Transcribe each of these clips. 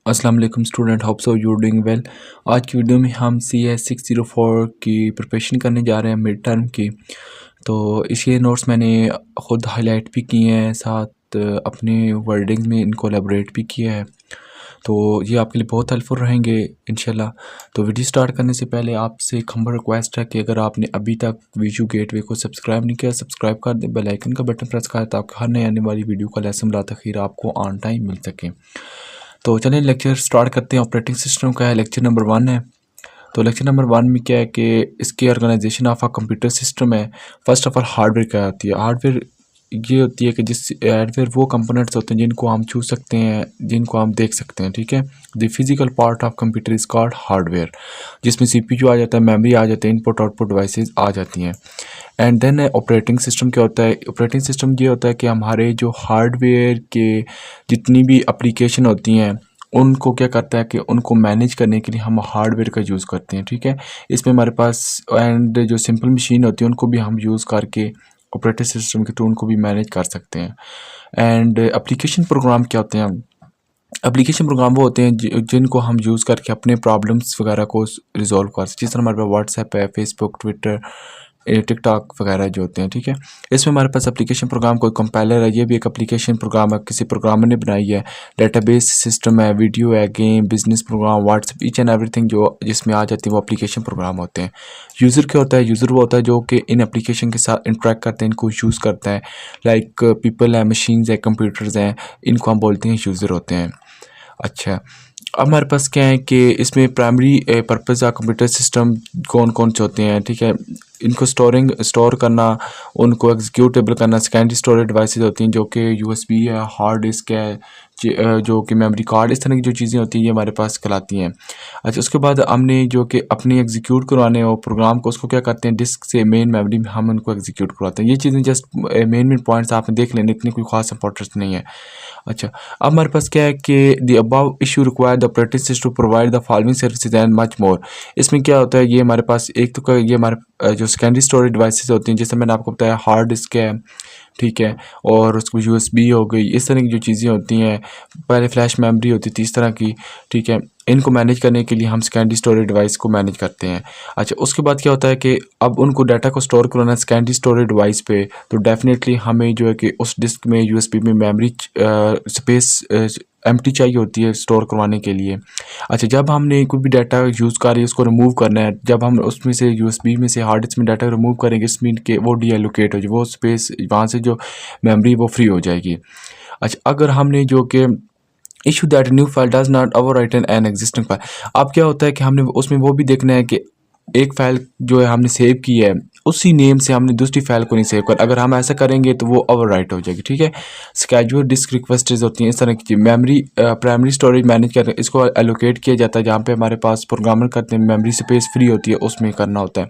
अस्सलाम वालेकुम student, hope so you doing well. आज की वीडियो में हम CS604 की प्रिपरेशन करने जा रहे हैं मिड टर्म की। तो इसके नोट्स मैंने ख़ुद हाईलाइट भी किए हैं, साथ अपने वर्डिंग में इनको एलेबोरेट भी किया है। तो ये आपके लिए बहुत हेल्पफुल रहेंगे इंशाल्लाह। तो वीडियो स्टार्ट करने से पहले आपसे एक हम्बल रिक्वेस्ट है कि अगर आपने अभी तक वीडियो गेटवे को सब्सक्राइब नहीं किया, सब्सक्राइब कर दें, बेल आइकन का बटन प्रेस करें ताकि हर नई आने वाली वीडियो का लेसन बिलाखिर आपको ऑन टाइम मिल सके। तो चलिए लेक्चर स्टार्ट करते हैं। ऑपरेटिंग सिस्टम का है, लेक्चर नंबर 1 है। तो लेक्चर नंबर 1 में क्या है कि इसकी organization of a computer system है। फर्स्ट ऑफ ऑल हार्डवेयर क्या होती है। हार्डवेयर ये होती है कि जिस हार्डवेयर वो कंपोनेंट्स होते हैं जिनको हम छू सकते हैं, जिनको हम देख सकते हैं, ठीक है। The physical part of computer is called hardware, जिसमें CPU आ जाता है, मेमोरी आ जाती है, इनपुट आउटपुट डिवाइसेस आ जाती हैं। एंड देन ऑपरेटिंग सिस्टम क्या होता है। ऑपरेटिंग सिस्टम ये होता है कि हमारे जो हार्डवेयर के जितनी भी एप्लीकेशन होती हैं उनको क्या करता है कि उनको मैनेज करने के लिए हम हार्डवेयर का यूज़ करते हैं, ठीक है। इसमें हमारे पास एंड जो सिंपल मशीन होती है उनको भी हम यूज़ करके ऑपरेटिंग सिस्टम के थ्रू उनको भी मैनेज कर सकते हैं। एंड एप्लीकेशन प्रोग्राम क्या होते हैं। एप्लीकेशन प्रोग्राम वो होते हैं जिनको हम यूज़ करके अपने प्रॉब्लम्स वगैरह को रिजॉल्व कर सकते हैं। जिस तरह हमारे पास व्हाट्सएप है, फेसबुक, ट्विटर, टिकटॉक वगैरह जो होते हैं, ठीक है। इसमें हमारे पास एप्लीकेशन प्रोग्राम कोई कंपाइलर है, ये भी एक एप्लीकेशन प्रोग्राम है, किसी प्रोग्रामर ने बनाई है। डेटाबेस सिस्टम है, वीडियो है, game, business program, WhatsApp, each and everything जो जिसमें आ जाती है वो एप्लीकेशन प्रोग्राम होते हैं। यूज़र क्या होता है। यूज़र वो होता है जो कि इन एप्लीकेशन के साथ इंटरेक्ट करते हैं, इनको यूज़ करता है। लाइक पीपल है, मशीन्स है, कंप्यूटर्स हैं, इनको हम बोलते हैं यूज़र होते हैं। अच्छा, अब हमारे पास क्या है कि इसमें primary purpose of computer system कौन कौन से होते हैं, ठीक है। इनको स्टोर करना, उनको एग्जीक्यूटेबल करना। सेकेंडरी स्टोरेज डिवाइसेस होती हैं जो कि USB है, हार्ड डिस्क है, जो कि मेमोरी कार्ड, इस तरह की जो चीज़ें होती हैं ये हमारे पास कहलाती हैं। अच्छा, उसके बाद हमने जो कि अपने एग्जीक्यूट करवाने हो प्रोग्राम को, उसको क्या करते हैं, डिस्क से मेन मेमोरी में हम उनको एग्जीक्यूट करवाते हैं। ये चीज़ें जस्ट मेन पॉइंट्स आपने देख लेने, इतनी कोई खास इंपॉर्टेंस नहीं है। अच्छा, अब हमारे पास क्या है कि the above issue require the operating system to provide the following services and much more. इसमें क्या होता है, ये हमारे पास एक तो ये हमारे जो सेकेंडरी स्टोरेज डिवाइसेस होती हैं, जैसे मैंने आपको बताया हार्ड डिस्क है, ठीक है, और उसको USB हो गई, इस तरह की जो चीज़ें होती हैं। पहले फ्लैश मेमोरी होती थी इस तरह की, ठीक है। इनको मैनेज करने के लिए हम सेकेंडरी स्टोरेज डिवाइस को मैनेज करते हैं। अच्छा, उसके बाद क्या होता है कि अब उनको डाटा को स्टोर करना है सेकेंडरी स्टोरेज डिवाइस पे, तो डेफिनेटली हमें जो है कि उस डिस्क में USB में मेमोरी स्पेस एम्प्टी चाहिए होती है स्टोर करवाने के लिए। अच्छा, जब हमने कोई भी डाटा यूज़ कर रही है उसको रिमूव करना है, जब हम उसमें से USB में से हार्ड डिस्क में डाटा रिमूव करेंगे, इस मीन के वो डीएलोकेट हो जाए, वो स्पेस वहाँ से जो मेमोरी वो फ्री हो जाएगी। अच्छा, अगर हमने जो कि issue that new file does not overwrite an existing file. अब क्या होता है कि हमने उसमें वो भी देखना है कि एक फ़ाइल जो है हमने सेव की है उसी नेम से हमने दूसरी फ़ाइल को नहीं सेव कर। अगर हम ऐसा करेंगे तो वो ओवरराइट हो जाएगी, ठीक है। स्केड्यूल डिस्क रिक्वेस्ट्स होती हैं, इस तरह की चीज़। मेमोरी प्राइमरी स्टोरेज मैनेज कर इसको एलोकेट किया जाता है, जहाँ पे हमारे पास प्रोग्रामर करते हैं मेमोरी स्पेस फ्री होती है उसमें करना होता है।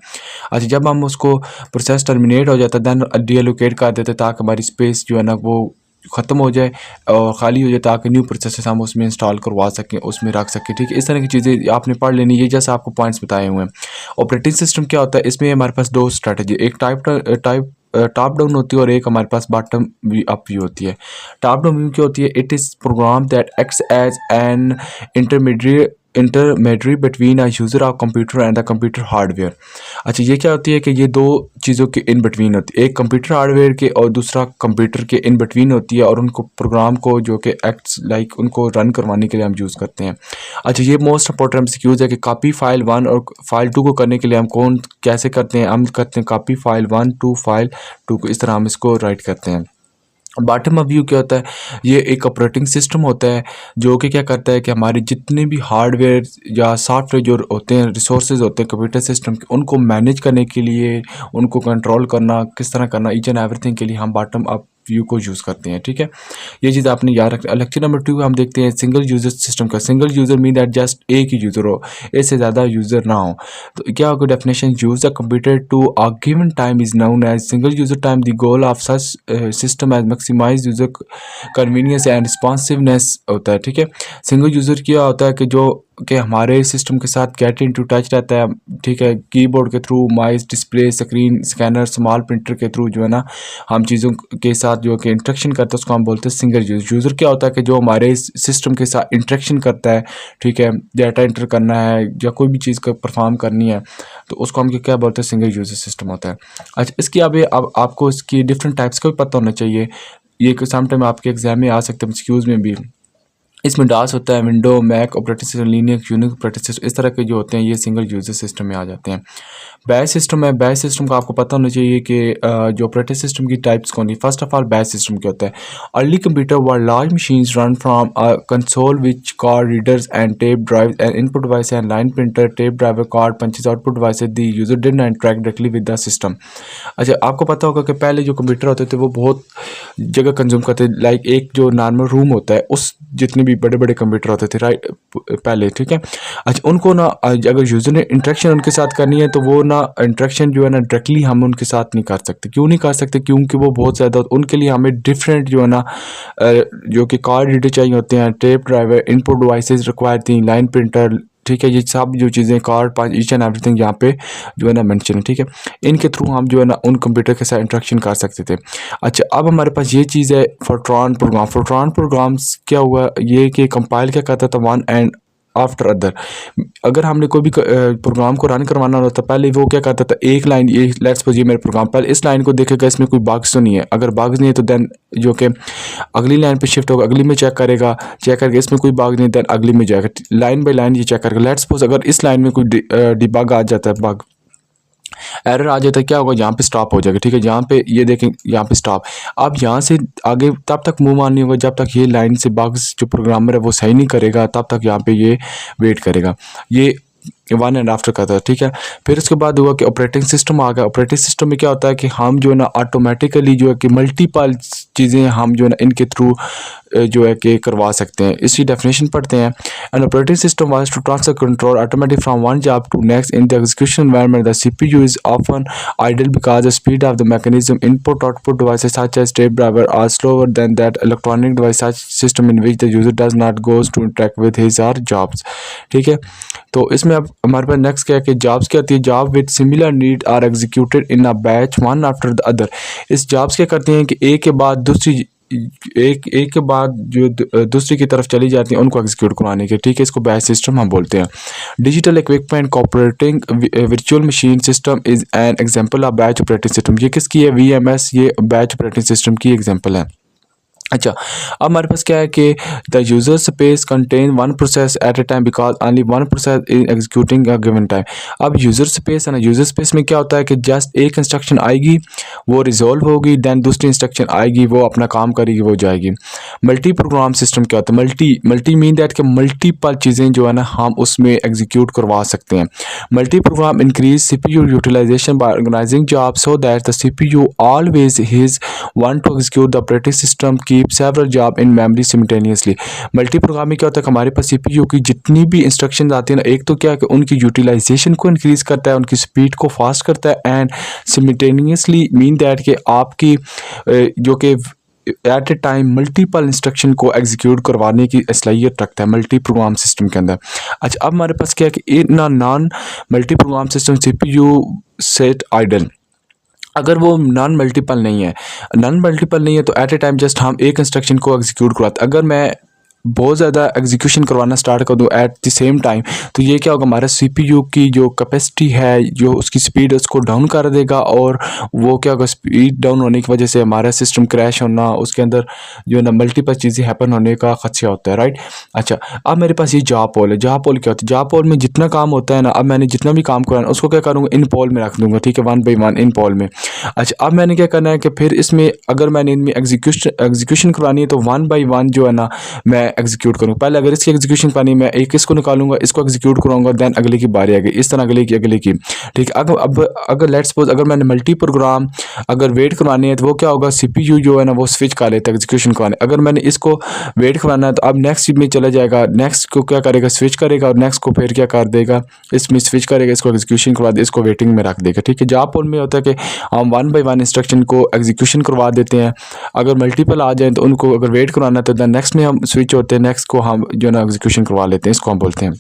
अच्छा, जब हम उसको प्रोसेस टर्मिनेट हो जाता है दैन डीएलोकेट कर देते हैं ताकि हमारी स्पेस जो है ना वो ख़त्म हो जाए और ख़ाली हो जाए, ताकि न्यू प्रोसेस हम उसमें इंस्टॉल करवा सकें, उसमें रख सकें, ठीक है। इस तरह की चीज़ें आपने पढ़ लेनी, ये जैसे आपको पॉइंट्स बताए हुए हैं। ऑपरेटिंग सिस्टम क्या होता है, इसमें हमारे पास दो स्ट्रैटेजी, एक टॉप डाउन होती है और एक हमारे पास बॉटम अप व्यू होती है। टॉप डाउन व्यू क्या होती है, it is program that acts as an intermediate between a user of computer and the computer hardware. अच्छा, ये क्या होती है कि ये दो चीज़ों के इन बिटवीन होती है, एक कंप्यूटर हार्डवेयर के और दूसरा कंप्यूटर के इन बिटवीन होती है, और उनको प्रोग्राम को जो कि एक्ट्स लाइक उनको रन करवाने के लिए हम यूज़ करते हैं। अच्छा, ये मोस्ट इंपॉर्टेंट एमसीक्यूज़ है कि कॉपी फाइल 1 और फाइल 2 को करने के लिए हम कैसे करते हैं, हम करते हैं कॉपी फाइल 1 टू फाइल 2 को, इस तरह हम इसको राइट करते हैं। बॉटम अप व्यू क्या होता है, ये एक ऑपरेटिंग सिस्टम होता है जो कि क्या करता है कि हमारे जितने भी हार्डवेयर या सॉफ्टवेयर जो होते हैं, रिसोर्सेज होते हैं कंप्यूटर सिस्टम के, उनको मैनेज करने के लिए, उनको कंट्रोल करना किस तरह करना, ईच एंड एवरीथिंग के लिए हम बॉटम अप व्यू को यूज़ करते हैं, ठीक है। ये चीज़ आपने याद रखना। लेक्चर नंबर 2 हम देखते हैं सिंगल यूज़र सिस्टम का। Single user mean that just एक ही यूज़र हो, इससे ज़्यादा यूज़र ना हो। तो क्या होगा definition, use the computer to a given time is known as single user time. The goal of such system as maximize user convenience and responsiveness होता है, ठीक है। सिंगल यूज़र क्या होता है कि जो कि हमारे सिस्टम के साथ गेट इन टू टच रहता है, ठीक है, कीबोर्ड के through, mouse, display, screen, scanner, small printer के थ्रू जो है ना हम चीज़ों के साथ जो कि इंटरेक्शन करते हैं उसको हम बोलते हैं सिंगल यूज़र। यूज़र क्या होता है कि जो हमारे सिस्टम के साथ इंटरेक्शन करता है, ठीक है, डाटा एंटर करना है या कोई भी चीज़ को परफॉर्म करनी है तो उसको हम क्या बोलते हैं, सिंगल यूज़र सिस्टम होता है। अच्छा, इसकी अब आपको इसकी डिफरेंट टाइप्स का भी पता होना चाहिए। ये सम टाइम आपके एग्जाम में आ सकते हैं, एमसीक्यूज़ में भी। इसमें डास होता है, window, Mac operating system, Linux, Unix operating system, इस तरह के जो होते हैं ये सिंगल यूज़र सिस्टम में आ जाते हैं। बैच सिस्टम है, बैच सिस्टम का आपको पता होना चाहिए कि जो ऑपरेटिंग सिस्टम की टाइप्स कौन सी। First of all batch system क्या होता है। Early computer were large machines run from console which card readers and tape drive and input device and line printer, tape driver, card punches, output device, the user did not interact directly with the system. अच्छा, आपको पता होगा कि पहले जो computer होते थे वो बहुत जगह कंज्यूम करते, लाइक एक जो नॉर्मल रूम होता है उस जितने भी बड़े बड़े कंप्यूटर होते थे, राइट, पहले, ठीक है। अच्छा, उनको ना अगर यूज़र ने इंटरेक्शन उनके साथ करनी है तो वो ना इंटरेक्शन जो है ना डायरेक्टली हम उनके साथ नहीं कर सकते। क्यों नहीं कर सकते? क्योंकि वो बहुत ज़्यादा, उनके लिए हमें डिफरेंट जो है ना जो कि कार्ड रीडर चाहिए होते हैं, tape driver, input devices require थी, लाइन प्रिंटर, ठीक है, ये सब जो चीज़ें कार्ड पाँच ईच एंड एवरीथिंग यहाँ पे जो है ना मेंशन है, ठीक है। इनके थ्रू हम जो है ना उन कंप्यूटर के साथ इंटरेक्शन कर सकते थे। अच्छा, अब हमारे पास ये चीज़ है फोर्ट्रॉन प्रोग्राम। फोर्ट्रॉन प्रोग्राम्स क्या हुआ ये कि कंपाइल क्या करता था, वन एंड आफ्टर अदर। अगर हमने कोई भी प्रोग्राम को रन करवाना होता तो पहले वो क्या करता था, एक लाइन, ये लेट्स सपोज ये मेरे प्रोग्राम, पहले इस लाइन को देखेगा इसमें कोई बग्स तो नहीं है। अगर बग्स नहीं है तो देन जो कि अगली लाइन पे शिफ्ट होगा, अगली में चेक करेगा, चेक करके इसमें कोई बग नहीं, देन अगली में जाएगा, लाइन बाय लाइन ये चेक करेगा। लेट्स सपोज अगर इस लाइन में कोई डिबग आ जाता है, बग एरर आ जाता है, क्या होगा, यहाँ पे स्टॉप हो जाएगा, ठीक है। यहाँ पे ये देखें, यहाँ पे स्टॉप। अब यहाँ से आगे तब तक मूव ऑन नहीं होगा जब तक ये लाइन से बग्स जो प्रोग्रामर है वो सही नहीं करेगा, तब तक यहाँ पे ये वेट करेगा। ये वन एंड आफ्टर का था, ठीक है। फिर उसके बाद हुआ कि ऑपरेटिंग सिस्टम आ गया। ऑपरेटिंग सिस्टम में क्या होता है कि हम जो है ना ऑटोमेटिकली जो है कि मल्टीपल चीज़ें हम जो है ना इनके थ्रू जो है कि करवा सकते हैं। इसकी डेफिनेशन पढ़ते हैं। An operating system was to transfer control automatic from one job to next in the execution environment. The CPU is often idle because the speed of the mechanism input output devices such as tape driver are slower than that electronic device such system in which the user does not goes to interact with his or jobs, ठीक है। तो इसमें अब हमारे पास next क्या है कि jobs क्या आती है। Job with similar need are executed in a batch one after the other. इस जॉब्स क्या करते हैं कि एक के बाद दूसरी, एक के बाद जो दूसरी की तरफ चली जाती हैं उनको एग्जीक्यूट करवाने के, ठीक है। इसको बैच सिस्टम हम बोलते हैं। Digital equipment cooperating virtual machine system is an example of batch operating system. ये किसकी है, वीएमएस, ये बैच ऑपरेटिंग सिस्टम की एग्जांपल है। अच्छा, अब हमारे पास क्या है कि the user space contain one process at a time because only one process is executing a given time. अब यूजर स्पेस है ना, यूजर स्पेस में क्या होता है कि जस्ट एक इंस्ट्रक्शन आएगी, वो रिजॉल्व होगी, देन दूसरी इंस्ट्रक्शन आएगी, वो अपना काम करेगी, वो जाएगी। मल्टी प्रोग्राम सिस्टम क्या होता है, मल्टी मीन दैट कि मल्टीपल चीज़ें जो है ना हम उसमें एग्जीक्यूट करवा सकते हैं। Multi program increase CPU utilization by organizing job so that the CPU always has one to execute the operating system की several job in memory simultaneously. Multi programming क्या होता है कि हमारे पास सीपीयू की जितनी भी इंस्ट्रक्शन आती है ना, एक तो क्या है कि उनकी यूटिलाइजेशन को इंक्रीज करता है, उनकी स्पीड को फास्ट करता है, एंड सिमिल्टेनियसली मीन दैट कि आपकी जो कि at a time multiple instruction को एग्जीक्यूट करवाने की सलाहियत रखता है मल्टी प्रोग्राम सिस्टम के अंदर। अच्छा, अब हमारे पास क्या है कि in non multi program system CPU set idle. अगर वो नॉन मल्टीपल नहीं है तो एट ए टाइम जस्ट हम एक इंस्ट्रक्शन को एग्जीक्यूट करवाते। अगर मैं बहुत ज़्यादा एग्जीक्यूशन करवाना स्टार्ट कर दूँ एट द सेम टाइम, तो ये क्या होगा, हमारा सीपीयू की जो कैपेसिटी है, जो उसकी स्पीड, उसको डाउन कर देगा, और वो क्या होगा, स्पीड डाउन होने की वजह से हमारा सिस्टम क्रैश होना, उसके अंदर जो है ना मल्टीपल चीज़ें हैपन होने का खदशा होता है, राइट। अच्छा, अब मेरे पास ये जॉब पोल है। जॉब पोल क्या होता है, जॉब पोल में जितना काम होता है ना, अब मैंने जितना भी काम कराना उसको क्या करूँगा, इन पोल में रख दूँगा, ठीक है, वन बाई वन इन पोल में। अच्छा, अब मैंने क्या करना है कि फिर इसमें अगर मैंने इनमें एग्जीक्यूशन करवानी है तो वन बाई वन जो है ना मैं एग्जीक्यूट करूँ। पहले अगर इसकी एग्जीक्यूशन करनी, मैं एक इसको निकालूंगा, इसको एग्जीक्यूट करूँगा, देन अगले की बारी आ गई, इस तरह अगले की, ठीक है। अगर लेट्स सपोज अगर मैंने मल्टी प्रोग्राम अगर वेट करवानी है तो वो क्या होगा, सीपीयू जो है ना वो स्विच कर लेता है एग्जीक्यूशन करवाने। अगर मैंने इसको वेट करवाना है तो अब नेक्स्ट में चला जाएगा, नेक्स्ट को क्या करेगा, स्विच करेगा, और नेक्स्ट को फिर क्या कर देगा, इसमें स्विच करेगा, इसको एग्जीक्यूशन करवा दे, इसको वेटिंग में रख देगा, ठीक है। जॉब पोल में होता है कि हम वन बाई वन इंस्ट्रक्शन को एग्जीक्यूशन करवा देते हैं। अगर मल्टीपल आ जाए तो उनको अगर वेट करवाना है तो नेक्स्ट में हम स्विच होते हैं, नेक्स्ट को हम जो है ना एग्जीक्यूशन करवा लेते हैं, इसको हम बोलते हैं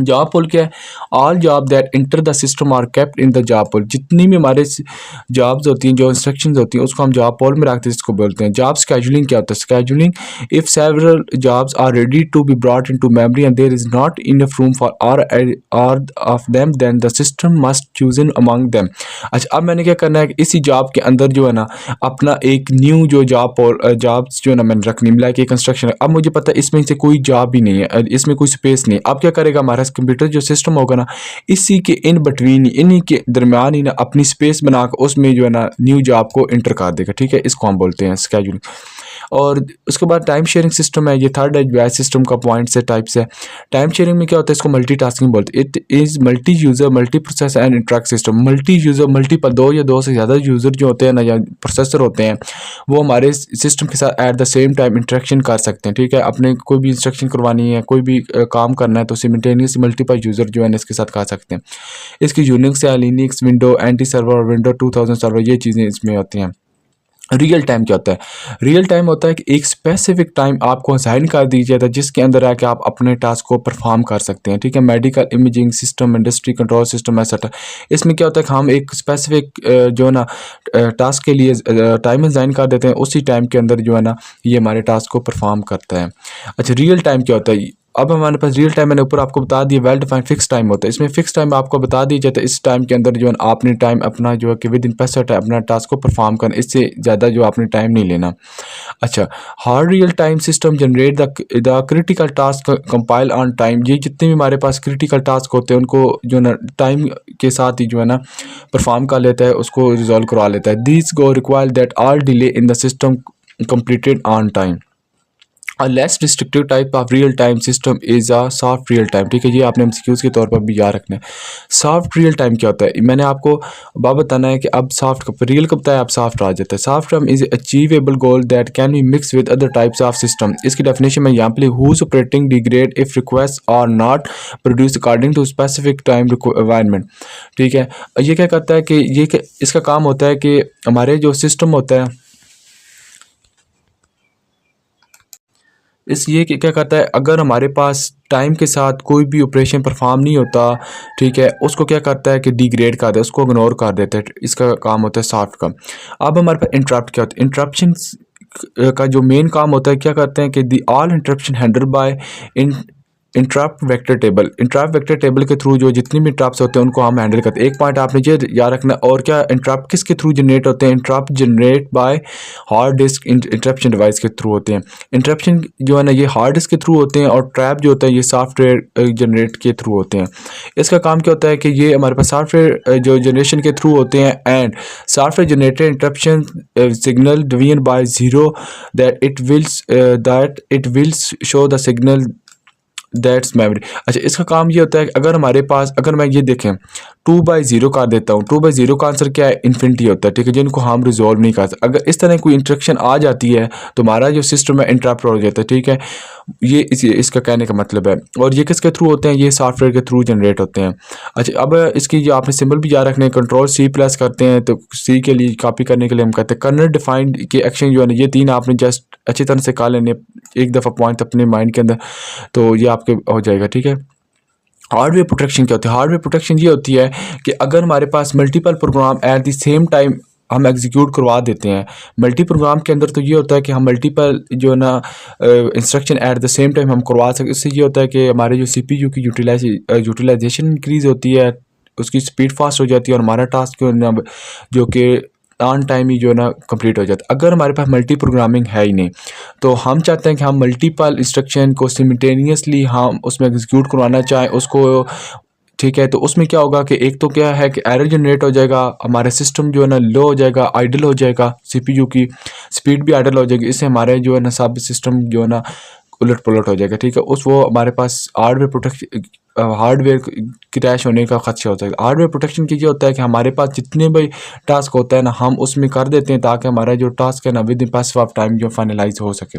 जॉब पोल क्या है? All job that enter the system are kept in the job pool. जितनी भी हमारे जॉब्स होती हैं, जो इंस्ट्रक्शंस होती हैं, उसको हम जॉब पोल में रखते हैं, इसको बोलते हैं। जॉब स्केजुलिंग क्या होता है? Scheduling, if several jobs are ready to be brought into memory and there is not enough room for are of them, then the system must choose in among them. अच्छा, अब मैंने क्या करना है कि इसी जॉब के अंदर जो है ना, अपना एक न्यू जो जॉब्स जो है ना मैंने रखनी, लाइक एक कंस्ट्रक्शन है। अब मुझे पता है इसमें से कोई जॉब भी नहीं है, इसमें कोई स्पेस नहीं है। अब क्या करेगा हमारा कंप्यूटर जो सिस्टम होगा ना, इसी के इन बिटवीन, इन्हीं के दरमियान ही ना अपनी स्पेस बनाकर उसमें जो है ना न्यू जॉब को इंटर कर देगा। ठीक है, इसको हम बोलते हैं स्केड्यूलिंग। और उसके बाद टाइम शेयरिंग सिस्टम है, ये थर्ड है बैच सिस्टम का पॉइंट से टाइप्स है। टाइम शेयरिंग में क्या होता है? इसको मल्टीटास्किंग बोलते हैं। It is multi user multi process and interact system. Multi user, multiple, दो या दो से ज़्यादा यूज़र जो होते हैं ना, या प्रोसेसर होते हैं, वो हमारे सिस्टम के साथ eight the same time interaction कर सकते हैं। ठीक है, अपने कोई भी इंस्ट्रक्शन करवानी है, कोई भी काम करना है, तो सिमिल्टेनियस मल्टीपल यूज़र जो है इसके साथ कर सकते हैं। इसकी यूनिक्स या Linux, window anti server, window 2000 server, ये चीज़ें इसमें होती हैं। रियल टाइम क्या होता है? रियल टाइम होता है कि एक स्पेसिफिक टाइम आपको असाइन कर दी जाता है, जिसके अंदर आके आप अपने टास्क को परफॉर्म कर सकते हैं। ठीक है, medical imaging system, industry control system, etcetera. इसमें क्या होता है कि हम एक स्पेसिफिक जो है ना टास्क के लिए टाइम असाइन कर देते हैं, उसी टाइम के अंदर जो है ना ये हमारे टास्क को परफॉर्म करता है। अच्छा, रियल टाइम क्या होता है? अब हमारे पास रियल टाइम, मैंने ऊपर आपको बता दिया, वेल डिफाइंड फिक्स टाइम होता है। इसमें फिक्स टाइम आपको बता दिया जाता है, इस टाइम के अंदर जो है आपने टाइम अपना जो है कि विद इन 65 अपना टास्क को परफॉर्म करना, इससे ज़्यादा जो आपने टाइम नहीं लेना। अच्छा, hard real time system generate the critical task compile on time. ये जितने भी हमारे पास क्रिटिकल टास्क होते हैं, उनको जो है ना टाइम के साथ ही जो है ना परफॉर्म कर लेता है, उसको रिजॉल्व करवा लेता है। This go require that all delay in the system completed on time। A less restrictive type of real time system is a soft real time। ठीक है, ये आपने एमसीक्यूज के तौर पर भी याद रखना है। सॉफ्ट रियल टाइम क्या होता है? मैंने आपको अब बताना है कि अब सॉफ्ट कब, रियल कब बताया, अब सॉफ्ट आ जाता है। Soft time is achievable goal that can be mix with other types of system. इसकी डेफिनेशन में यहाँ पे whose operating degrade if request are not produce according to specific time requirement. ठीक है, ये क्या करता है कि इसका काम होता है कि हमारे जो सिस्टम होता है, ये क्या करता है, अगर हमारे पास टाइम के साथ कोई भी ऑपरेशन परफॉर्म नहीं होता, ठीक है, उसको क्या करता है कि डिग्रेड कर दे, उसको इग्नोर कर देता है। इसका काम होता है सॉफ्ट का। अब हमारे पास इंटरप्ट क्या होता है? इंटरप्शन का जो मेन काम होता है, क्या करते हैं कि the all interruption handle bye in interrupt vector table. Interrupt vector table के थ्रू जो जितनी भी इंटरप्ट्स होते हैं उनको हम हैंडल करते हैं। एक पॉइंट आपने ये याद रखना है। और क्या इंटरप्ट किसके थ्रू जनरेट होते हैं? Interrupt generate by hard disk interruption device के थ्रू होते हैं। इंटरप्शन जो है ना ये हार्ड डिस्क के थ्रू होते हैं, और ट्रैप जो होता है ये सॉफ्टवेयर जनरेट के थ्रू होते हैं। इसका काम क्या होता है कि ये हमारे पास सॉफ्टवेयर जो जनरेशन के थ्रू होते हैं, and software generated interruption signal division by zero that it will show the signal that's memory. अच्छा, इसका काम ये होता है कि अगर हमारे पास, अगर मैं ये देखें 2/0 कर देता हूँ, 2/0 का आंसर क्या है? इन्फिनिटी होता है। ठीक है, जिनको हम रिजॉल्व नहीं कर सकते। अगर इस तरह कोई इंस्ट्रक्शन आ जाती है तो हमारा जो सिस्टम है इंटरप्ट हो जाता है। ठीक है, ये इसका कहने का मतलब है। और ये किसके थ्रू होते हैं? ये सॉफ्टवेयर के थ्रू जनरेट होते हैं। अच्छा, अब इसकी जो आपने सिंबल भी याद रखने, कंट्रोल C+ करते हैं, तो C के लिए कॉपी करने के लिए हम कहते हैं कर्नल डिफाइंड के एक्शन जो है ना, ये तीन आपने जस्ट अच्छी तरह से कर लेने एक दफ़ा पॉइंट अपने माइंड के अंदर, तो ये आपके हो जाएगा। ठीक है, हार्डवेयर प्रोटेक्शन क्या होती है? हार्डवेयर प्रोटेक्शन ये होती है कि अगर हमारे पास multiple program at the same time हम एग्जीक्यूट करवा देते हैं। मल्टी प्रोग्राम के अंदर तो ये होता है कि हम मल्टीपल जो है ना instruction eight the same time हम करवा सकते। इससे ये होता है कि हमारे जो CPU की यूटिलाइजेशन इंक्रीज़ होती है, उसकी स्पीड फास्ट हो जाती है, और हमारा टास्क जो कि ऑन टाइम ही जो है ना कंप्लीट हो जाता है। अगर हमारे पास मल्टी प्रोग्रामिंग है ही नहीं, तो हम चाहते हैं कि हम मल्टीपल इंस्ट्रक्शन को सिमिल्टेनियसली हम उसमें एग्जीक्यूट करवाना चाहें उसको। ठीक है, तो उसमें क्या होगा कि एक तो क्या है कि एरर जनरेट हो जाएगा, हमारा सिस्टम जो है ना लो हो जाएगा, आइडल हो जाएगा, CPU की स्पीड भी आइडल हो जाएगी। इससे हमारे जो है ना सब सिस्टम जो है ना उलट पुलट हो जाएगा। ठीक है, वो हमारे पास हार्डवेयर क्रैश होने का खदशा होता है। हार्डवेयर प्रोटेक्शन की ये होता है कि हमारे पास जितने भी टास्क होता है ना, हम उसमें कर देते हैं ताकि हमारा जो टास्क है ना with in pass of time जो फाइनलाइज हो सके।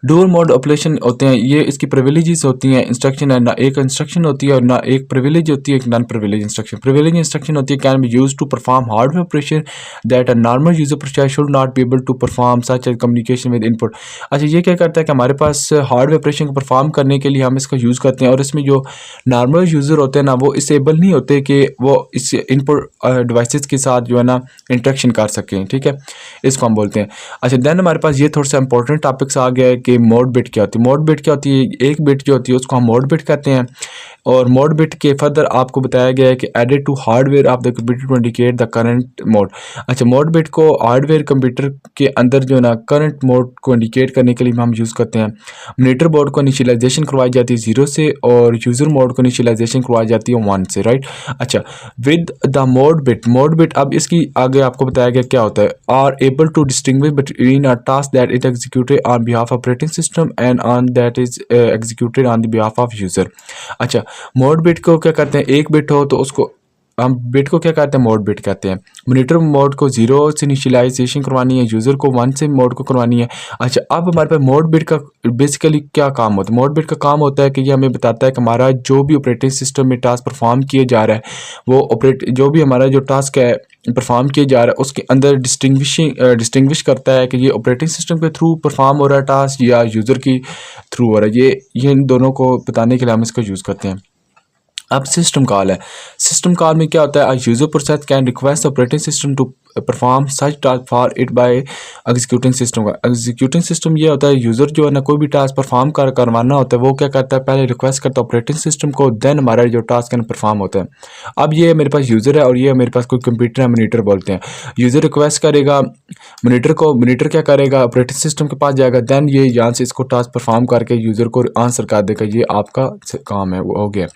डुअल मोड ऑपरेशन होते हैं, ये इसकी प्रिविलेजेस होती हैं इंस्ट्रक्शन है, ना एक इंस्ट्रक्शन होती है और ना एक प्रिविलेज होती है, एक non privilege instruction. Privilege instruction होती है can be used to perform hardware operation that a normal user process should not be able to perform such as communication with input. अच्छा, ये क्या करता है कि हमारे पास हार्डवेयर ऑपरेशन को परफॉर्म करने के लिए हम इसका यूज़ करते हैं और इसमें जो नॉर्मल यूज़र होते हैं ना वो इस एबल नहीं होते कि वो इस इनपुट डिवाइसेस के साथ जो है ना इंटरेक्शन कर सकें, ठीक है, इसको हम बोलते हैं। अच्छा, देन हमारे पास ये थोड़ा सा इंपॉर्टेंट टॉपिक्स आ गया है कि मोड बिट क्या होती है। मोड बिट क्या होती है? एक बिट जो होती है उसको हम मोड बिट कहते हैं और मोड बिट के फर्दर आपको बताया गया है कि added to hardware of the computer to indicate the current mode. अच्छा, मोड बिट को हार्डवेयर कंप्यूटर के अंदर जो है ना करंट मोड को इंडिकेट करने के लिए हम यूज़ करते हैं। मॉनिटर मोड को इनिशियलाइजेशन करवाई जाती है 0 से और यूज़र मोड को इनिशियलाइजेशन करवाई जाती है 1 से, राइट। अच्छा, विद द मोड बिट अब इसकी आगे आपको बताया गया क्या होता है। Are able to distinguish between a task that it executed on behalf operating system and on that is executed on the behalf of user. अच्छा, मोड बिट को क्या करते हैं, एक बिट हो तो उसको हम बिट को क्या कहते हैं, मोड बिट कहते हैं। मॉनिटर मोड को 0 से इनिशियलाइजेशन करवानी है, यूज़र को 1 से मोड को करवानी है। अच्छा, अब हमारे पास मोड बिट का बेसिकली क्या काम होता है? मोड बिट का काम होता है कि ये हमें बताता है कि हमारा जो भी ऑपरेटिंग सिस्टम में टास्क परफॉर्म किया जा रहा है वो जो भी हमारा जो टास्क है परफॉर्म किया जा रहा है उसके अंदर डिस्टिंग्विश करता है कि ये ऑपरेटिंग सिस्टम के थ्रू परफॉर्म हो रहा है टास्क या यूज़र की थ्रू हो रहा है। ये इन दोनों को बताने के लिए हम इसका यूज़ करते हैं। अब सिस्टम कॉल है। सिस्टम कॉल में क्या होता है? User process can request operating system to perform such task for it by executing system का। एग्जीक्यूटिंग सिस्टम ये होता है यूज़र जो है ना कोई भी टास्क परफॉर्म करवाना होता है वो क्या करता है, पहले रिक्वेस्ट करता है ऑपरेटिंग सिस्टम को, देन हमारा जो टास्क है ना परफॉर्म होता है। अब ये मेरे पास यूज़र है और ये मेरे पास कोई कंप्यूटर है, मॉनिटर बोलते हैं। यूज़र रिक्वेस्ट करेगा मॉनिटर को, मॉनिटर क्या करेगा, ऑपरेटिंग सिस्टम के पास जाएगा, देन ये यहाँ से इसको टास्क परफॉर्म करके यूज़र को आंसर कर देगा, ये आपका काम है, वो हो गया।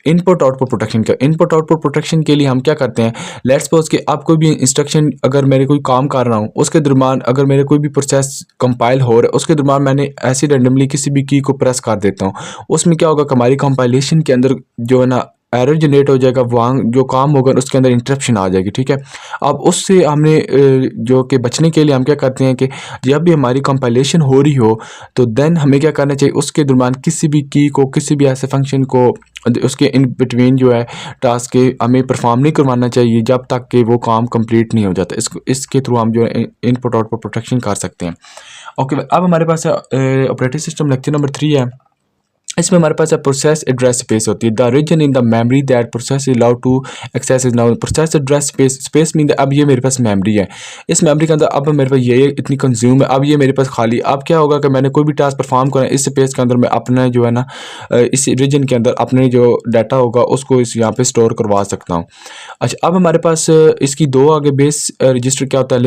इनपुट आउटपुट प्रोटेक्शन का, इनपुट आउटपुट प्रोटेक्शन के लिए हम क्या करते हैं, लेट्स सपोज कि आप कोई भी इंस्ट्रक्शन अगर मेरे कोई काम कर रहा हूँ उसके दरमियान अगर मेरे कोई भी प्रोसेस कंपाइल हो रहा है उसके दरमियान मैंने ऐसे रैंडमली किसी भी की को प्रेस कर देता हूँ, उसमें क्या होगा कि हमारी कंपाइलेशन के अंदर जो है ना एरर जनरेट हो जाएगा, वहाँ जो काम होगा उसके अंदर इंटरप्शन आ जाएगी, ठीक है। अब उससे हमने जो कि बचने के लिए हम क्या करते हैं कि जब भी हमारी कंपाइलेशन हो रही हो तो देन हमें क्या करना चाहिए, उसके दरमियान किसी भी की को, किसी भी ऐसे फंक्शन को उसके इन बिटवीन जो है टास्क के हमें परफॉर्म नहीं करवाना चाहिए जब तक कि वो काम कंप्लीट नहीं हो जाता। इसके थ्रू हम जो है इनपुट आउटपुट प्रोटेक्शन कर सकते हैं। ओके, अब हमारे पास ऑपरेटिंग सिस्टम लेक्चर नंबर 3 है। इसमें हमारे पास प्रोसेस एड्रेस स्पेस होती है। The region in the memory that process is allowed to access is now process address space mean अब ये मेरे पास मेमोरी है, इस मेमोरी के अंदर अब मेरे पास ये इतनी कंज्यूम है, अब ये मेरे पास खाली। अब क्या होगा कि मैंने कोई भी टास्क परफॉर्म करना है इस स्पेस के अंदर मैं अपना जो है ना इस रीजन के अंदर अपने जो डाटा होगा उसको इस यहाँ पे स्टोर करवा सकता हूँ। अच्छा, अब हमारे पास इसकी दो आगे बेस रजिस्टर क्या होता है,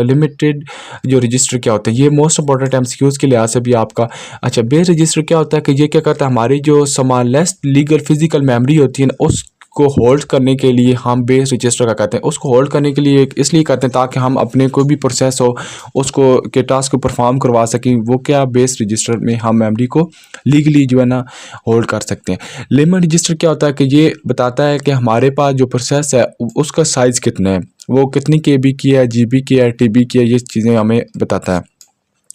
लिमिटेड जो रजिस्टर क्या होता है, ये मोस्ट इंपॉर्टेंट एमसीक्यूज़ के लिहाज से भी आपका। अच्छा, बेस रजिस्टर क्या होता है कि ये क्या करता है, हमारी जो स्मॉलेस्ट लीगल फिजिकल मेमोरी होती है ना उसको होल्ड करने के लिए हम बेस रजिस्टर का कहते हैं। उसको होल्ड करने के लिए इसलिए करते हैं ताकि हम अपने कोई भी प्रोसेस हो उसको के टास्क को परफॉर्म करवा सकें, वो क्या बेस रजिस्टर में हम मेमोरी को लीगली जो है ना होल्ड कर सकते हैं। लिमिट रजिस्टर क्या होता है कि ये बताता है कि हमारे पास जो प्रोसेस है उसका साइज़ कितना है, वो कितनी KB की है, GB की है, TB की है, ये चीज़ें हमें बताता है।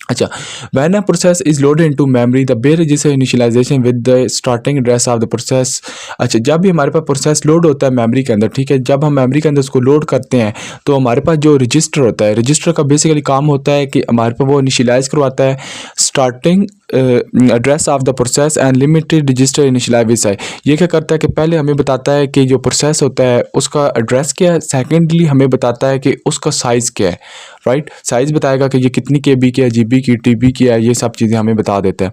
अच्छा, when a process is loaded into memory the base register initialization with the starting address of the process। अच्छा, जब भी हमारे पास प्रोसेस लोड होता है मेमोरी के अंदर, ठीक है, जब हम मेमोरी के अंदर उसको लोड करते हैं तो हमारे पास जो रजिस्टर होता है, रजिस्टर का बेसिकली काम होता है कि हमारे पास वो इनिशियलाइज करवाता है starting address of the process and limited register initialize है। ये क्या करता है कि पहले हमें बताता है कि जो प्रोसेस होता है उसका एड्रेस क्या है, सेकेंडली हमें बताता है कि उसका साइज़ क्या है, राइट। साइज़ बताएगा कि ये कितनी KB की है, GB की, TB की है, ये सब चीज़ें हमें बता देता है।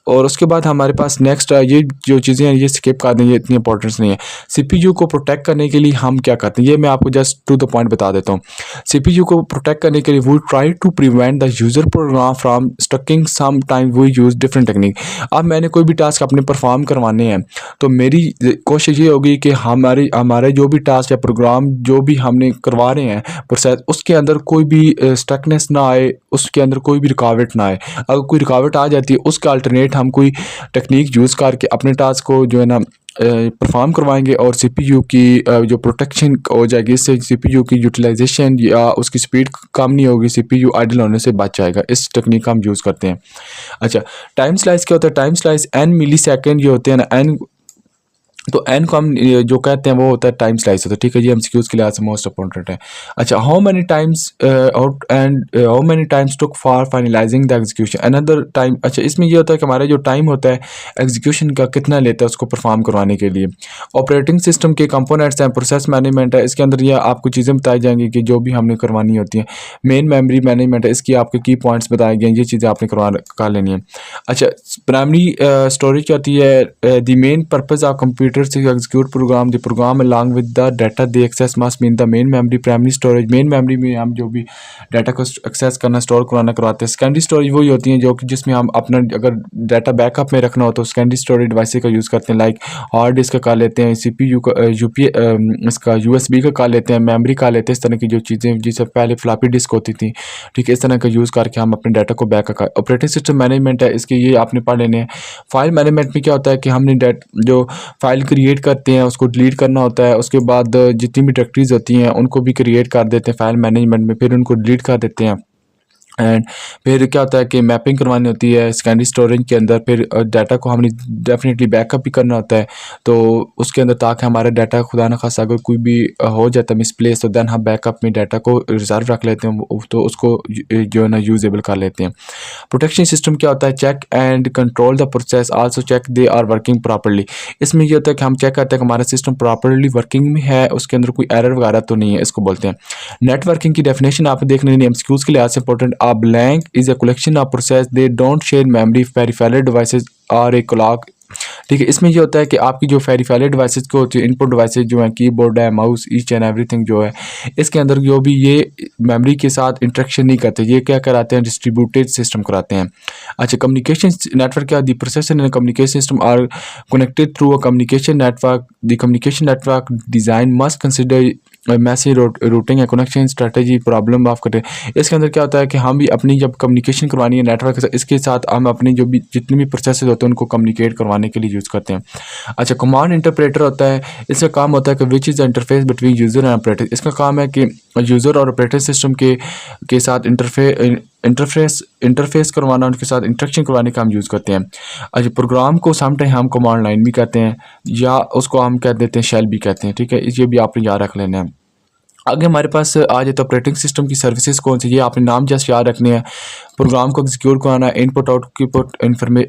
और उसके बाद हमारे पास नेक्स्ट ये जो चीज़ें हैं ये स्किप कर दें, ये इतनी इंपॉर्टेंस नहीं है। CPU को प्रोटेक्ट करने के लिए हम क्या करते हैं, ये मैं आपको जस्ट टू द पॉइंट बता देता हूँ। CPU को प्रोटेक्ट करने के लिए we try to prevent the user program from stucking, some time we use different technique. अब मैंने कोई भी टास्क अपने परफॉर्म करवाने हैं तो मेरी कोशिश ये होगी कि हमारे जो भी टास्क या प्रोग्राम जो भी हमने करवा रहे हैं प्रोसेस उसके अंदर कोई भी स्टकनेस ना आए, उसके अंदर कोई भी रुकावट ना आए। अगर कोई रुकावट आ जाती है उसका अल्टरनेट हम कोई टेक्निक यूज़ करके अपने टास्क को जो है ना परफॉर्म करवाएंगे और सीपीयू की जो प्रोटेक्शन हो जाएगी, इससे सीपीयू की यूटिलाइजेशन या उसकी स्पीड कम नहीं होगी, सीपीयू आइडल होने से बच जाएगा। इस टेक्निक का हम यूज़ करते हैं। अच्छा, टाइम स्लाइस क्या होता है? टाइम स्लाइस एन मिली सेकेंड ये होते हैं ना, एन तो एन को हम जो कहते हैं वो होता है टाइम स्लाइस होता है, ठीक है। ये एमसीक्यूज के लिहाज से मोस्ट इंपॉर्टेंट है। अच्छा, how many times how many times took for finalizing the execution another time. अच्छा, इसमें ये होता है कि हमारा जो टाइम होता है एग्जीक्यूशन का कितना लेता है उसको परफॉर्म करवाने के लिए। ऑपरेटिंग सिस्टम के कंपोनेंट्स हैं, प्रोसेस मैनेजमेंट है, इसके अंदर ये आपको चीज़ें बताई जाएंगी कि जो भी हमने करवानी होती हैं। मेन मेमोरी मैनेजमेंट है, इसकी आपके की पॉइंट्स बताए गए हैं, ये चीज़ें आपने कर लेनी है। अच्छा, प्राइमरी स्टोरेज क्या होती है? The main purpose of computer to execute program the program along with the data they access must mean the main memory। primary storage main memory में हम जो भी डाटा को एक्सेस करना स्टोर कराना करवाते हैं। सेकेंडरी स्टोरेज वही होती है जो कि जिसमें हम अपना अगर डाटा बैकअप में रखना हो तो सेकेंडरी स्टोरेज डिवाइस का यूज़ करते हैं, लाइक हार्ड डिस्क का लेते हैं, सीपीयू का यूपी इसका यूएसबी का लेते हैं, मेमोरी का लेते हैं। इस तरह की जो चीज़ें जिससे पहले फ्लॉपी डिस्क होती थी, ठीक है, इस तरह का यूज़ करके हम अपने डाटा को बैकअप। ऑपरेटिंग सिस्टम मैनेजमेंट है, इसके ये आपने पढ़ लेने हैं। फाइल मैनेजमेंट में क्या होता है कि हमने जो फाइल क्रिएट करते हैं उसको डिलीट करना होता है, उसके बाद जितनी भी डायरेक्टरीज होती हैं उनको भी क्रिएट कर देते हैं फाइल मैनेजमेंट में, फिर उनको डिलीट कर देते हैं। एंड फिर क्या होता है कि मैपिंग करवानी होती है सेकेंडरी स्टोरेज के अंदर, फिर डाटा को हमने डेफिनेटली बैकअप भी करना होता है तो उसके अंदर, ताकि हमारा डाटा खुदा न खासा अगर कोई भी हो जाता है मिसप्लेस तो देन हम बैकअप में डाटा को रिजर्व रख लेते हैं, तो उसको जो है ना यूजेबल कर लेते हैं। प्रोटेक्शन सिस्टम क्या होता है? Check and control the process, also check they are working properly. इसमें ये होता है कि हम चेक करते हैं कि हमारा सिस्टम प्रॉपरली वर्किंग में है, उसके अंदर कोई एरर वगैरह तो नहीं है, इसको बोलते हैं। नेटवर्किंग की डेफिनेशन आप देख लेंगे एमसीक्यूज के लिहाज से important. A blank is a collection of process they don't share memory peripheral devices or a clock। ठीक है, इसमें ये होता है कि आपकी जो पेरिफेरल डिवाइसेस को होती है, इनपुट डिवाइसेस जो हैं, कीबोर्ड है, माउस, ईच एंड एवरीथिंग जो है, इसके अंदर जो भी ये मेमोरी के साथ इंटरेक्शन नहीं करते, ये क्या कराते हैं? डिस्ट्रीब्यूटेड सिस्टम कराते हैं। अच्छा, कम्युनिकेशन नेटवर्क क्या? The processor and communication system are connected through a communication network. The communication network design must consider message routing है, कनेक्शन स्ट्रेटजी, प्रॉब्लम ऑफ करते हैं। इसके अंदर क्या होता है कि हम भी अपनी जब कम्युनिकेशन करवानी है नेटवर्क के साथ, इसके साथ हम अपने जो भी जितने भी प्रोसेस होते हैं उनको कम्युनिकेट करवाने के लिए यूज़ करते हैं। अच्छा, कमांड इंटरप्रेटर होता है, इसका काम होता है कि which is the interface between user and operator. इसका काम है कि यूज़र और ऑपरेटर सिस्टम के साथ इंटरफेस करवाना, उनके साथ इंटरेक्शन करवाने का हम यूज़ करते हैं। अच्छा, प्रोग्राम को समटाइम हम कमांड लाइन भी कहते हैं या उसको हम कह देते हैं शेल भी कहते हैं, ठीक है, ये भी आपने याद रख लेना है। आगे हमारे पास आ जाए तो ऑपरेटिंग सिस्टम की सर्विसेज कौन सी, ये आपने नाम जस्ट याद रखने हैं। प्रोग्राम को एग्जीक्यूट कराना है, इनपुट आउटपुट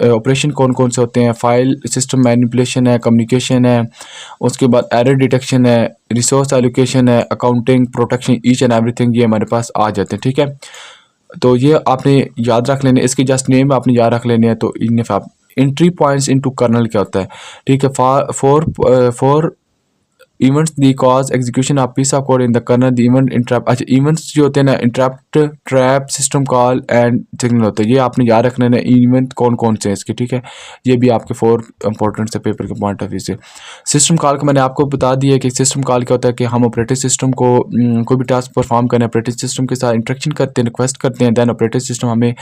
ऑपरेशन कौन कौन से होते हैं, फाइल सिस्टम मैनिपुलेशन है, कम्युनिकेशन है, उसके बाद एरर डिटेक्शन है, रिसोर्स एलोकेशन है, accounting, protection, each and everything ये हमारे पास आ जाते हैं, ठीक है। तो ये आपने याद रख लेने, इसके जस्ट नेम आपने याद रख लेने हैं। तो इनफ आप एंट्री पॉइंट्स इनटू कर्नल क्या होता है, ठीक है। For events the cause execution of piece of code in the kernel the event interrupt. अच्छा, इवेंट्स जो होते हैं ना, interrupt, trap, system call and signal होते हैं, ये आपने याद रखना है। इवेंट कौन कौन से हैं इसके, ठीक है, ये भी आपके 4 इंपॉर्टेंट से पेपर के पॉइंट ऑफ व्यू से। सिस्टम कॉल को मैंने आपको बता दिया कि सिस्टम कॉल क्या होता है कि हम ऑपरेटिंग सिस्टम को कोई भी टास्क परफॉर्म करें, ऑपरेटिंग सिस्टम के साथ इंटरेक्शन करते हैं, रिक्वेस्ट करते हैं, दैन ऑपरेटिंग सिस्टम हमें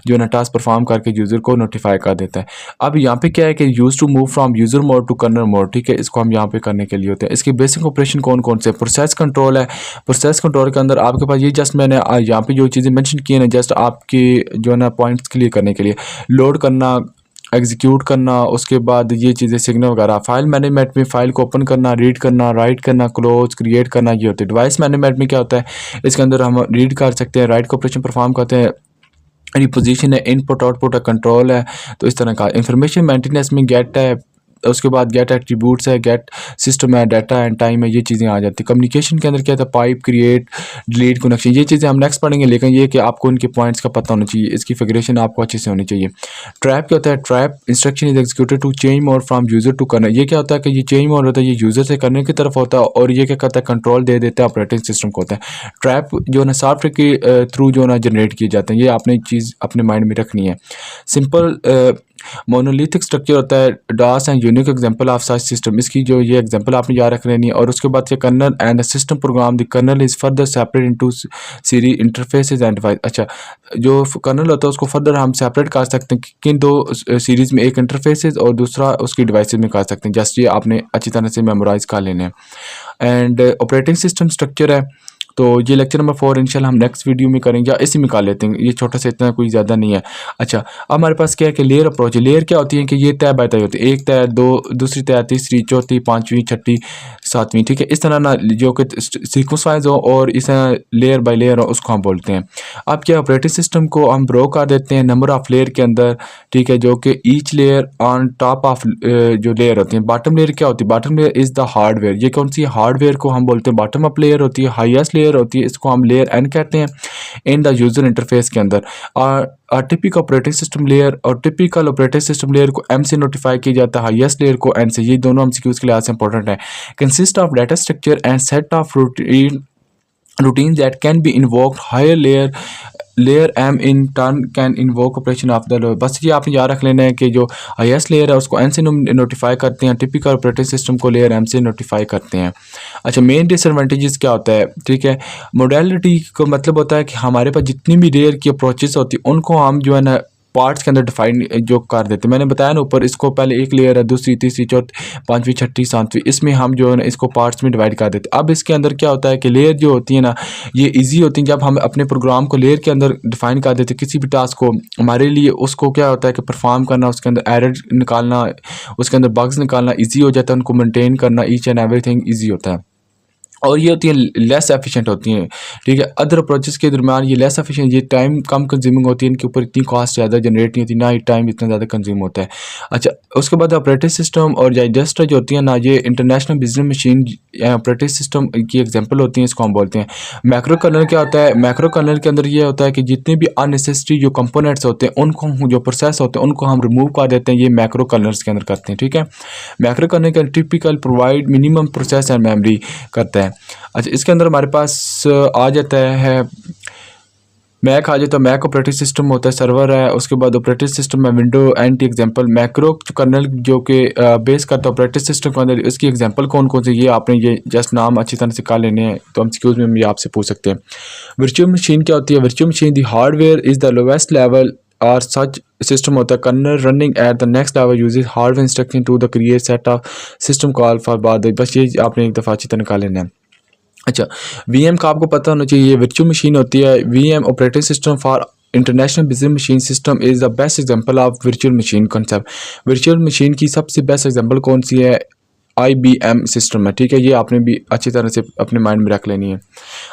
जो है ना टास्क परफॉर्म करके यूज़र को नोटिफाई कर देता है। अब यहाँ पे क्या है कि use to move from user mode to kernel mode, ठीक है, इसको हम यहाँ पे करने के लिए होते हैं। इसके बेसिक ऑपरेशन कौन कौन से? प्रोसेस कंट्रोल है, प्रोसेस कंट्रोल के अंदर आपके पास ये जस्ट मैंने यहाँ पे जो चीज़ें मेंशन की है ना, जस्ट आपके जो है ना पॉइंट्स क्लियर करने के लिए, लोड करना, एग्जीक्यूट करना, उसके बाद ये चीज़ें सिग्नल वगैरह। फाइल मैनेजमेंट में फाइल को ओपन करना, रीड करना, राइट करना, क्लोज, क्रिएट करना, ये होते हैं। डिवाइस मैनेजमेंट में क्या होता है, इसके अंदर हम रीड कर सकते हैं, राइट का ऑपरेशन परफॉर्म करते हैं, रिपोजिशन है, इनपुट आउटपुट है, कंट्रोल है, तो इस तरह का। इंफॉर्मेशन मेंटेनेंस में गेट है, उसके बाद गेट एट्रीब्यूट्स है, गेट सिस्टम है, डाटा एंड टाइम है, ये चीज़ें आ जाती है। कम्युनिकेशन के अंदर क्या था, पाइप, क्रिएट, डिलीट, कनेक्शन, ये चीज़ें हम नेक्स्ट पढ़ेंगे, लेकिन ये कि आपको इनके पॉइंट्स का पता होना चाहिए, इसकी फिगरेशन आपको अच्छे से होनी चाहिए। ट्रैप क्या होता है? Trap instruction is executed to change mode from user to kernel. ये क्या होता है कि ये चेंज मोड होता है, ये यूज़र से करने की तरफ होता है, और ये क्या करता है, कंट्रोल दे देता है ऑपरेटिंग सिस्टम को होता है। ट्रैप जो है ना सॉफ्टवेयर के थ्रू जो है ना जनरेट किए जाते हैं, ये आपने चीज़ अपने माइंड में रखनी है। सिंपल मोनोलिथिक स्ट्रक्चर होता है, dance and unique example of such system, इसकी जो ये एग्जांपल आपने याद रख लेनी है। और उसके बाद से kernel and the system program, the kernel is further separate into series interfaces and device. अच्छा, जो कर्नल होता है उसको फर्दर हम सेपरेट कर सकते हैं किन दो सीरीज़ में, एक इंटरफेसेस और दूसरा उसकी डिवाइसेस में कर सकते हैं। जस्ट ये आपने अच्छी तरह से मेमोराइज़ कर लेने हैं। एंड ऑपरेटिंग सिस्टम स्ट्रक्चर है, तो ये लेक्चर नंबर 4 इंशाल्लाह हम नेक्स्ट वीडियो में करेंगे, या इसी में कर लेते हैं, ये छोटा सा इतना कोई ज़्यादा नहीं है। अच्छा, अब हमारे पास क्या है कि लेयर अप्रोच है। लेयर क्या होती है कि ये तय बाय तय होती है, एक तय, दो, दूसरी तय, तीसरी, चौथी, पाँचवीं, छठी, सातवीं, ठीक है। इस तरह ना जो कि सीक्वेंस वाइज हो और इस तरह लेयर बाय लेयर हो, उसको हम बोलते हैं। अब क्या ऑपरेटिंग सिस्टम को हम ब्रो कर देते हैं नंबर ऑफ लेयर के अंदर, ठीक है, जो कि each layer on top of जो लेयर होती है। बॉटम लेयर क्या होती है? Bottom layer is the hardware. ये कौन सी हार्डवेयर को हम बोलते हैं? बॉटम अप लेयर होती है, हाईएस्ट लेयर होती है, इसको हम लेयर एन कहते हैं इन द यूज़र इंटरफेस के अंदर। और टिपिकल ऑपरेटिंग सिस्टम लेयर और टिपिकल ऑपरेटिंग सिस्टम लेयर को एम से नोटिफाई किया जाता है, हाईएस्ट लेयर को एन से। ये दोनों एमसीक्यूज़ के लिए आज इंपॉर्टेंट है। Consist of data structure and set of routines that can be invoked higher layer m in turn can invoke operation of the lower। बस ये आपने याद रख लेना है कि जो हाईएस्ट लेयर है उसको n से नोटिफाई करते हैं, टिपिकल ऑपरेटिंग सिस्टम को लेयर m से नोटिफाई करते हैं। अच्छा, मेन डिसएडवांटेजेस क्या होता है? ठीक है, मोडेलिटी का मतलब होता है कि हमारे पास जितनी भी लेयर की अप्रोचेस होती है उनको हम जो है ना पार्ट्स के अंदर डिफाइन जो कर देते हैं। मैंने बताया ना ऊपर, इसको पहले एक लेयर है, दूसरी, तीसरी, चौथी, पाँचवीं, छठी, सातवीं, इसमें हम जो है ना इसको पार्ट्स में डिवाइड कर देते हैं। अब इसके अंदर क्या होता है कि लेयर जो होती है ना, ये इजी होती है। जब हम अपने प्रोग्राम को लेयर के अंदर डिफाइन कर देते हैं किसी भी टास्क को, हमारे लिए उसको क्या होता है कि परफॉर्म करना, उसके अंदर एरर निकालना, उसके अंदर बग्स निकालना ईजी हो जाता है, उनको मेनटेन करना, ईच एंड एवरीथिंग ईजी होता है। और ये होती हैं लेस एफिशिएंट होती हैं, ठीक है। अदर अप्रोचेस के दरमियान ये लेस एफिशिएंट, ये टाइम कम कंज्यूमिंग होती है, इनके ऊपर इतनी कॉस्ट ज़्यादा जनरेट नहीं होती, ना ही टाइम इतना ज़्यादा कंज्यूम होता है। अच्छा, उसके बाद ऑपरेटिंग सिस्टम और डाइजेस्टर जो होती है ना, ये international business machine operating system की एग्जांपल होती हैं, इसको हम बोलते हैं। मैक्रो कर्नल क्या होता है? मैक्रो कर्नल के अंदर ये होता है कि जितने भी अननेसेसरी जो कंपोनेंट्स होते हैं उनको, जो प्रोसेस होते हैं उनको हम रिमूव कर देते हैं, ये मैक्रो कर्नल्स के अंदर करते हैं, ठीक है। मैक्रो कर्नल का typical provide minimum process and memory करता है। अच्छा, इसके अंदर हमारे पास आ जाता है मैक आ जाता है। मैक ऑपरेटिंग सिस्टम होता है, सर्वर है। उसके बाद ऑपरेटिंग सिस्टम में window anti example. Macro kernel जो कि बेस करता है ऑपरेटिंग सिस्टम के अंदर, इसकी एग्जांपल कौन कौन से, ये आपने ये जस्ट नाम अच्छी तरह से कर लेने हैं, तो हम एक्सक्यूज़ में ये आपसे पूछ सकते हैं। वर्चुअल मशीन क्या होती है? Virtual machine the hardware is the lowest level और सच सिस्टम होता है kernel running at the next level uses hardware instruction to the create set of system call for बाद। बस ये आपने एक दफ़ा अच्छी तरह निकाल लेना है। अच्छा, वीएम का आपको पता होना चाहिए, ये वर्चुअल मशीन होती है। VM operating system for international business machine system is the best example of virtual machine concept. Virtual machine की सबसे बेस्ट एग्जांपल कौन सी है? IBM सिस्टम है, ठीक है। ये आपने भी अच्छी तरह से अपने माइंड में रख लेनी है।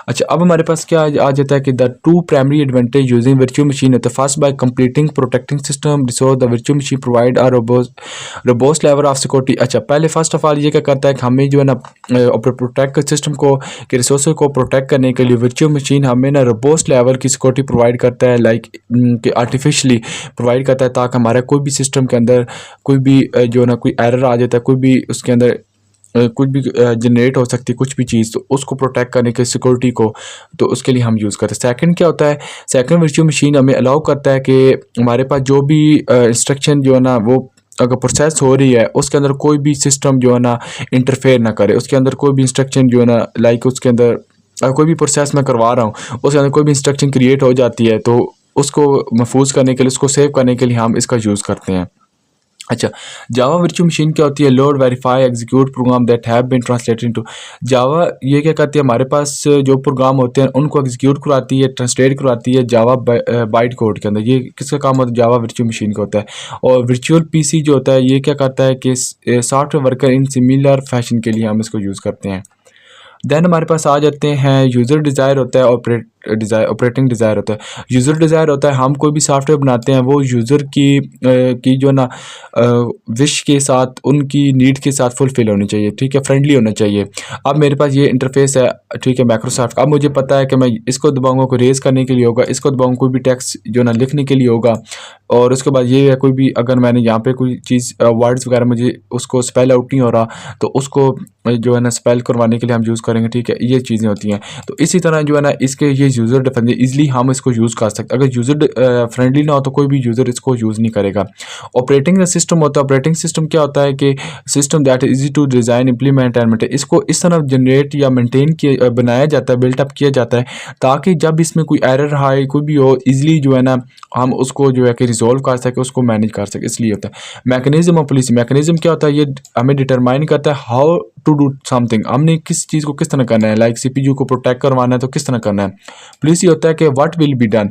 अच्छा, अब हमारे पास क्या आ जाता है कि the two primary advantage using virtual machine होता है। First, by completing protecting system resource the virtual machine provide a robust level of security. अच्छा, पहले फर्स्ट ऑफ ऑल ये क्या करता है कि हमें जो है ना प्रोटेक्ट सिस्टम को के रिसोर्स को प्रोटेक्ट करने के लिए वर्चुअल मशीन हमें ना रोबोस्ट लेवल की सिक्योरिटी प्रोवाइड करता है, लाइक कि आर्टिफिशली प्रोवाइड करता है, ताकि हमारा कोई भी सिस्टम के अंदर कोई भी जो ना कोई एरर आ जाता है, कोई भी उसके अंदर कुछ भी जनरेट हो सकती है कुछ भी चीज़, तो उसको प्रोटेक्ट करने के सिक्योरिटी को, तो उसके लिए हम यूज़ करते हैं। सेकंड क्या होता है? सेकंड वर्चुअल मशीन हमें अलाउ करता है कि हमारे पास जो भी इंस्ट्रक्शन जो है ना वो अगर प्रोसेस हो रही है उसके अंदर कोई भी सिस्टम जो है ना इंटरफेयर ना करे। उसके अंदर कोई भी इंस्ट्रक्शन जो है ना, लाइक उसके अंदर कोई भी प्रोसेस मैं करवा रहा हूँ, उसके अंदर कोई भी इंस्ट्रक्शन क्रिएट हो जाती है, तो उसको महफूज करने के लिए, उसको सेव करने के लिए हम इसका यूज़ करते हैं। अच्छा, जावा वर्चुअल मशीन क्या होती है? Load verify execute program that have been translated into Java. ये क्या करती है? हमारे पास जो प्रोग्राम होते हैं उनको एग्जीक्यूट करवाती है, ट्रांसलेट करवाती है जावा बाइट कोड के अंदर। ये किसका काम होता है? जावा वर्चुअल मशीन का होता है। और वर्चुअल पीसी जो होता है ये क्या करता है कि software worker in similar fashion के लिए हम इसको यूज़ करते हैं। देन हमारे पास आ जाते हैं यूज़र डिज़ायर होता है, ऑपरेटिंग डिज़ायर होता है। यूज़र डिज़ायर होता है हम कोई भी सॉफ्टवेयर बनाते हैं वो यूज़र की जो ना विश के साथ, उनकी नीड के साथ फुलफिल होनी चाहिए, ठीक है, फ्रेंडली होना चाहिए। अब मेरे पास ये इंटरफेस है, ठीक है, माइक्रोसॉफ्ट। अब मुझे पता है कि मैं इसको दबाऊंगा कोई रेज़ करने के लिए होगा, इसको दबाऊंगा कोई भी टेक्स्ट जो ना लिखने के लिए होगा, और उसके बाद ये है कोई भी अगर मैंने यहाँ पे कोई चीज़ वर्ड्स वगैरह मुझे उसको स्पेल आउट नहीं हो रहा, तो उसको जो है ना स्पेल करवाने के लिए हम यूज़ करेंगे, ठीक है। ये चीज़ें होती हैं। तो इसी तरह जो है ना इसके ये इज़ यूज़र डिफरेंट, ईजिली हम इसको यूज़ कर सकते हैं। अगर यूज़र फ्रेंडली ना हो तो कोई भी यूज़र इसको यूज़ नहीं करेगा। ऑपरेटिंग सिस्टम होता है, ऑपरेटिंग सिस्टम क्या होता है कि system that easy to design, implement and maintain. इसको इस तरह जनरेट या मेंटेन किया बनाया जाता है, बिल्टअप किया जाता है ताकि जब इसमें कोई एरर आए कोई भी हो, ईजिली जो है ना हम उसको जो है कि रिजॉल्व कर सके, उसको मैनेज कर सके, इसलिए होता है। मैकेनिज्म ऑफ पॉलिसी, मैकेनिज्म क्या होता है, ये हमें डिटरमाइन करता है हाउ टू डू समथिंग, हमने किस चीज़ को किस तरह करना है। लाइक सीपीयू को प्रोटेक्ट करवाना है तो किस तरह करना है। पॉलिसी होता है कि व्हाट विल बी डन,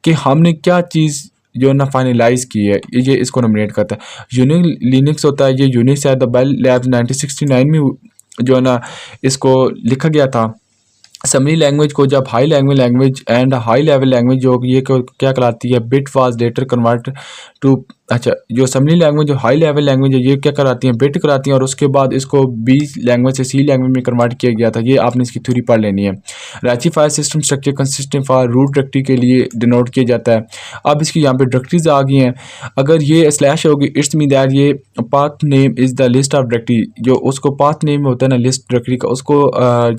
कि हमने क्या चीज़ जो है ना फाइनलाइज की है, ये इसको नॉमिनेट करता है। यूनिक लिनक्स होता है, ये यूनिक्स है, द बेल लैब्स 1969 में जो है ना इसको लिखा गया था। असम्बली लैंग्वेज को जब high language and high level language जो ये क्या कहलाती है, bit was later convert to, अच्छा जो असम्बली लैंग्वेज जो हाई लेवल लैंग्वेज है ये क्या कराती हैं, बिट कराती हैं, और उसके बाद इसको बी लैंग्वेज से सी लैंग्वेज में कन्वर्ट किया गया था। ये आपने इसकी थ्योरी पढ़ लेनी है। Rectifier system structure consistent for root directory के लिए डिनोट किया जाता है। अब इसकी यहाँ पे डायरेक्टरीज आ गई हैं। अगर ये स्लैश होगी इट्स मीन दैट ये path name is the list of directory, जो उसको पाथ नेम होता है ना लिस्ट डायरेक्टरी का, उसको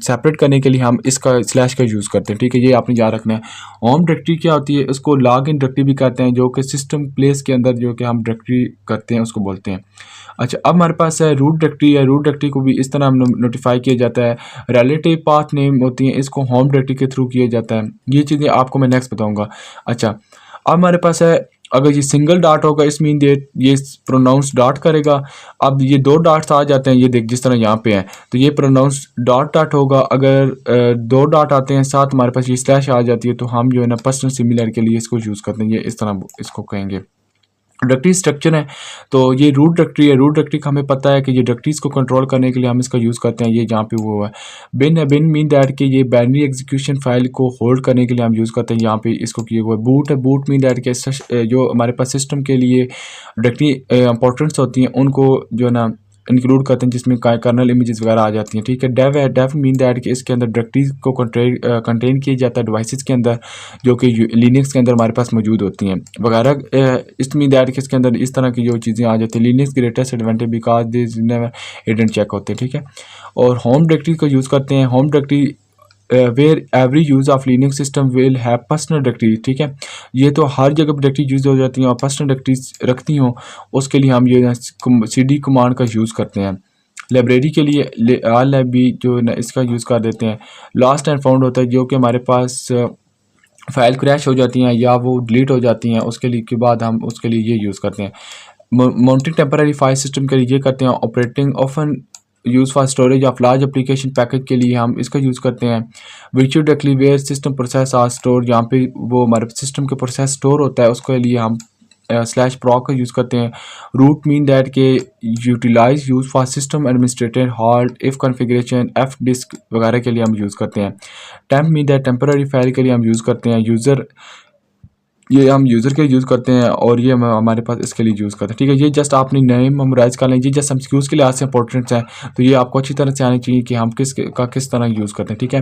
सेपरेट करने के लिए हम इसका स्लैश का यूज़ करते हैं। ठीक है, ये आपने याद रखना है। होम डायरेक्टरी क्या होती है, उसको लॉग इन डायरेक्टरी भी कहते हैं, जो कि सिस्टम प्लेस के अंदर जो कि हम डायरेक्टरी करते हैं उसको बोलते हैं। अच्छा, अब हमारे पास है रूट डायरेक्टरी है। रूट डायरेक्टरी को भी इस तरह हम नोटिफाई किया जाता है। रिलेटिव पाथ नेम होती हैं, इसको होम डायरेक्टरी के थ्रू किया जाता है। ये चीज़ें आपको मैं नेक्स्ट बताऊंगा। अच्छा, अब हमारे पास है, अगर ये सिंगल डॉट होगा इस मीन डेट ये प्रोनाउंस डॉट करेगा। अब ये दो डॉट्स आ जाते हैं, ये देख जिस तरह यहाँ पे हैं, तो ये प्रोनाउंस डॉट डॉट होगा। अगर दो डॉट आते हैं साथ हमारे पास ये स्लैश आ जाती है, तो हम जो है ना पर्सनल सिमिलर के लिए इसको यूज़ करते हैं। ये इस तरह इसको कहेंगे। डायरेक्टरी स्ट्रक्चर है, तो ये रूट डायरेक्टरी है। रूट डायरेक्टरी का हमें पता है कि ये डायरेक्टरीज को कंट्रोल करने के लिए हम इसका यूज़ करते हैं। ये जहाँ पे वो है बिन है, बिन मीन दैट कि ये बाइनरी एग्जीक्यूशन फाइल को होल्ड करने के लिए हम यूज़ करते हैं। यहाँ पे इसको किया हुआ है। बूट है, बूट मीन दैट के जो हमारे पास सिस्टम के लिए डायरेक्टरी इंपॉर्टेंट्स होती हैं उनको जो है ना इंक्लूड करते हैं, जिसमें कर्नल इमेजेस वगैरह आ जाती हैं। ठीक है, डेव है, डेव मीन दैट कि इसके अंदर डायरेक्टरीज को कंटेन किया जाता है डिवाइसेस के अंदर, जो कि लिनक्स के अंदर हमारे पास मौजूद होती हैं वगैरह। इस मीन दैट कि इसके अंदर इस तरह की जो चीज़ें आ जाती हैं। Linux greatest advantage because this never hidden check होते हैं। ठीक है, और होम डायरेक्टरी को यूज़ करते हैं। Home directory where every use of Linux system will have personal directory. ठीक है, ये तो हर जगह पर डायरेक्टरी यूज़ हो जाती हैं और पर्सनल डायरेक्टरीज रखती हों, उसके लिए हम ये cd कमांड का यूज़ करते हैं। लाइब्रेरी के लिए आल है भी जो है ना इसका यूज़ कर देते हैं। लॉस्ट एंड फाउंड होता है, जो कि हमारे पास फाइल क्रैश हो जाती हैं या वो डिलीट हो जाती हैं, उसके लिए के बाद हम उसके लिए ये यूज़ करते हैं। माउंटिंग टेम्पररी फाइल सिस्टम के लिए ये करते हैं। Operating often use for storage of large application package के लिए हम इसका यूज़ करते हैं। Virtual directory where system process are store, जहाँ पे वो हमारे सिस्टम के प्रोसेस स्टोर होता है, उसके लिए हम स्लैश प्रॉक का यूज़ करते हैं। रूट मीन दैट के utilize use for system administrator halt if configuration F disk वगैरह के लिए हम यूज़ करते हैं। Temp mean that temporary file के लिए हम यूज़ करते हैं। यूज़र, ये हम यूज़र के यूज़ करते हैं और ये हम हमारे पास इसके लिए यूज़ करते हैं। ठीक है, ये जस्ट आपने नेम मेमोराइज कर लें। जस्ट एमसीक्यूज़ के लिए से इंपॉर्टेंट है, तो ये आपको अच्छी तरह से आनी चाहिए कि हम किस तरह यूज़ करते हैं। ठीक है,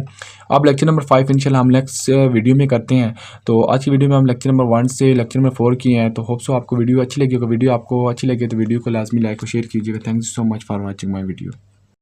अब लेक्चर नंबर 5 इंशाल्लाह हम नेक्स्ट वीडियो में करते हैं। तो आज की वीडियो में हम लेक्चर नंबर 1 से लेक्चर नंबर 4 किए हैं। तो होप सो आपको वीडियो अच्छी लगी होगा। वीडियो आपको अच्छी लगी तो वीडियो को लाजमी लाइक और शेयर कीजिएगा। Thank you so much for watching my video.